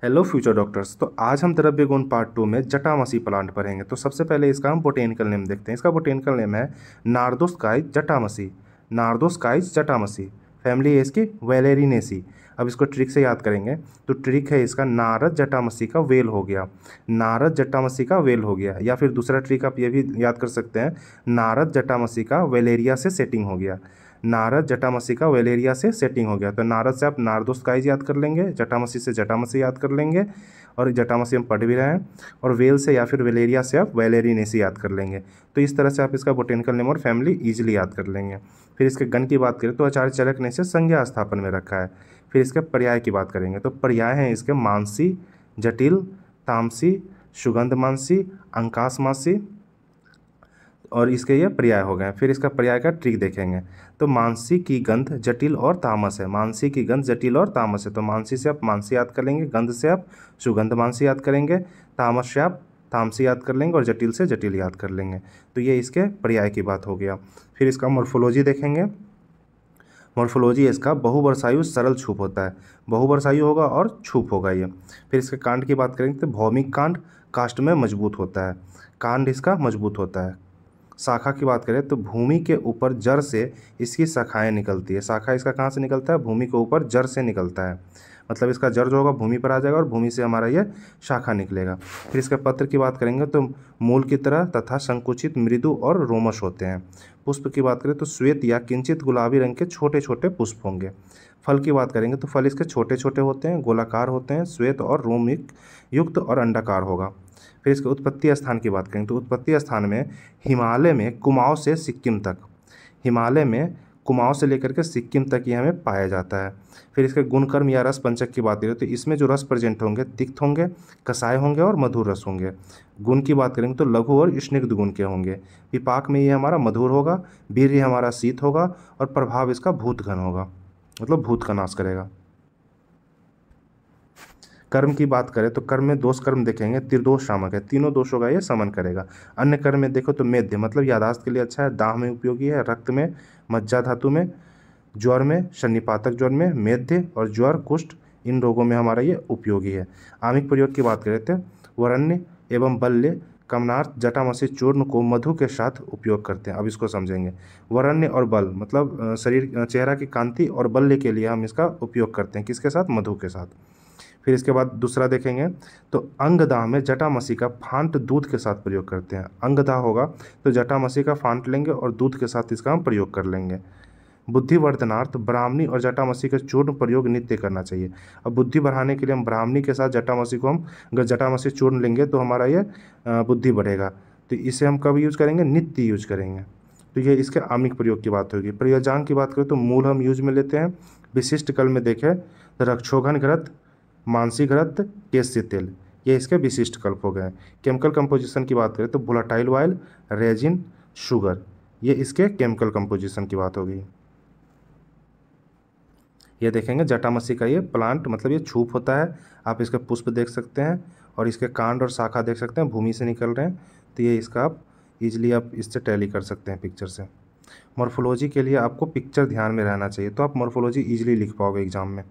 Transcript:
Hello future doctors. तो आज हम द्रव्य गुण पार्ट 2 में जटामसी प्लांट पढ़ेंगे। तो सबसे पहले इसका हम बोटेनिकल नेम देखते हैं। इसका बोटेनिकल नेम है नार्दोस्काइज जटामसी। नार्दोस्काइज जटामसी फैमिली है इसकी वेलेरिनेसी। अब इसको ट्रिक से याद करेंगे तो ट्रिक है इसका नारद जटामसी का वेल हो गया। नारद जटामसी का वेल हो गया, या फिर दूसरा ट्रिक आप ये भी याद कर सकते हैं, नारद जटामसी का वेलेरिया से सेटिंग हो गया। नारद जटामसी का वेलेरिया से सेटिंग हो गया। तो नारद से आप नार्दोस्काइज याद कर लेंगे, जटामसी से जटामसी याद कर लेंगे, और जटामसी हम पढ़ भी रहे हैं, और वेल से या फिर वेलेरिया से आप वेलेरिनेसी याद कर लेंगे। तो इस तरह से आप इसका बोटेनिकल नेम और फैमिली इजीली याद कर लेंगे। फिर इसके गण की बात करें तो आचार्य चाणक्य ने इसे संज्ञा स्थापन में रखा है। फिर इसके पर्याय की बात करेंगे तो पर्याय हैं इसके मानसी, जटिल, तामसी, सुगंधमानसी, अंकासमासी, और इसके ये पर्याय हो गए। फिर इसका पर्याय का ट्रिक देखेंगे तो मानसी की गंध जटिल और तामस है। मानसी की गंध जटिल और तामस है, तो मानसी से आप मानसी याद कर लेंगे, गंध से आप सुगंध मानसी याद करेंगे, तामस से आप तामसी याद कर लेंगे, और जटिल से जटिल याद कर लेंगे। तो ये इसके पर्याय की बात हो गया। फिर इसका मॉर्फोलॉजी देखेंगे। मॉर्फोलॉजी इसका बहुवर्षायु सरल छूप होता है। बहुवर्षायु होगा और छूप होगा ये। फिर इसके कांड की बात करेंगे तो भौमिक कांड काष्ठ में मजबूत होता है, कांड इसका मजबूत होता है। शाखा की बात करें तो भूमि के ऊपर जड़ से इसकी शाखाएं निकलती है। शाखा इसका कहाँ से निकलता है? भूमि के ऊपर जड़ से निकलता है, मतलब इसका जड़ जो होगा भूमि पर आ जाएगा और भूमि से हमारा ये शाखा निकलेगा। फिर इसके पत्र की बात करेंगे तो मूल की तरह तथा संकुचित, मृदु और रोमश होते हैं। पुष्प की बात करें तो श्वेत या किंचित गुलाबी रंग के छोटे छोटे पुष्प होंगे। फल की बात करेंगे तो फल इसके छोटे छोटे होते हैं, गोलाकार होते हैं, श्वेत और रोम युक्त और अंडाकार होगा। फिर इसके उत्पत्ति स्थान की बात करेंगे तो उत्पत्ति स्थान में हिमालय में कुमाऊं से सिक्किम तक, हिमालय में कुमाऊं से लेकर के सिक्किम तक ये हमें पाया जाता है। फिर इसके गुणकर्म या रस पंचक की बात करें तो इसमें जो रस प्रेजेंट होंगे तिक्त होंगे, कसाय होंगे और मधुर रस होंगे। गुण की बात करेंगे तो लघु और स्निग्ध गुण के होंगे। विपाक में ये हमारा मधुर होगा, वीर्य हमारा शीत होगा, और प्रभाव इसका भूतघन होगा, मतलब भूत का नाश करेगा। कर्म की बात करें तो कर्म में दोष कर्म देखेंगे, त्रिदोष शामक है, तीनों दोषों का ये समन करेगा। अन्य कर्म में देखो तो मेध्य, मतलब यादाश्त के लिए अच्छा है, दाह में उपयोगी है, रक्त में, मज्जा धातु में, ज्वर में, शनिपातक ज्वर में, मेध्य और ज्वर, कुष्ठ, इन रोगों में हमारा ये उपयोगी है। आमिक प्रयोग की बात करें तो वरण्य एवं बल्य कमनार्थ जटामसी चूर्ण को मधु के साथ उपयोग करते हैं। अब इसको समझेंगे। वरण्य और बल मतलब शरीर चेहरा की कांति, और बल्य के लिए हम इसका उपयोग करते हैं, किसके साथ? मधु के साथ। फिर इसके बाद दूसरा देखेंगे तो अंगदाह में जटामसी का फांट दूध के साथ प्रयोग करते हैं। अंगदाह होगा तो जटामसी का फांट लेंगे और दूध के साथ इसका हम प्रयोग कर लेंगे। बुद्धिवर्धनार्थ ब्राह्मणी और जटामसी का चूर्ण प्रयोग नित्य करना चाहिए। अब बुद्धि बढ़ाने के लिए हम ब्राह्मणी के साथ जटामसी को हम अगर जटामसी चूर्ण लेंगे तो हमारा ये बुद्धि बढ़ेगा। तो इसे हम कब यूज करेंगे? नित्य यूज करेंगे। तो ये इसके आमिक प्रयोग की बात होगी। प्रयोजांग की बात करें तो मूल हम यूज में लेते हैं। विशिष्ट कल में देखें तो रक्षोघन घृत, मानसी घृत, केस्य तेल, ये इसके विशिष्ट कल्प हो गए। केमिकल कंपोजिशन की बात करें तो वोलाटाइल ऑयल, रेजिन, शुगर, ये इसके केमिकल कंपोजिशन की बात होगी। ये देखेंगे जटामसी का ये प्लांट, मतलब ये छूप होता है। आप इसके पुष्प देख सकते हैं और इसके कांड और शाखा देख सकते हैं, भूमि से निकल रहे हैं। तो ये इसका आप इजीली आप इससे टैली कर सकते हैं पिक्चर से। मॉर्फोलॉजी के लिए आपको पिक्चर ध्यान में रहना चाहिए, तो आप मॉर्फोलॉजी इजीली लिख पाओगे एग्जाम में।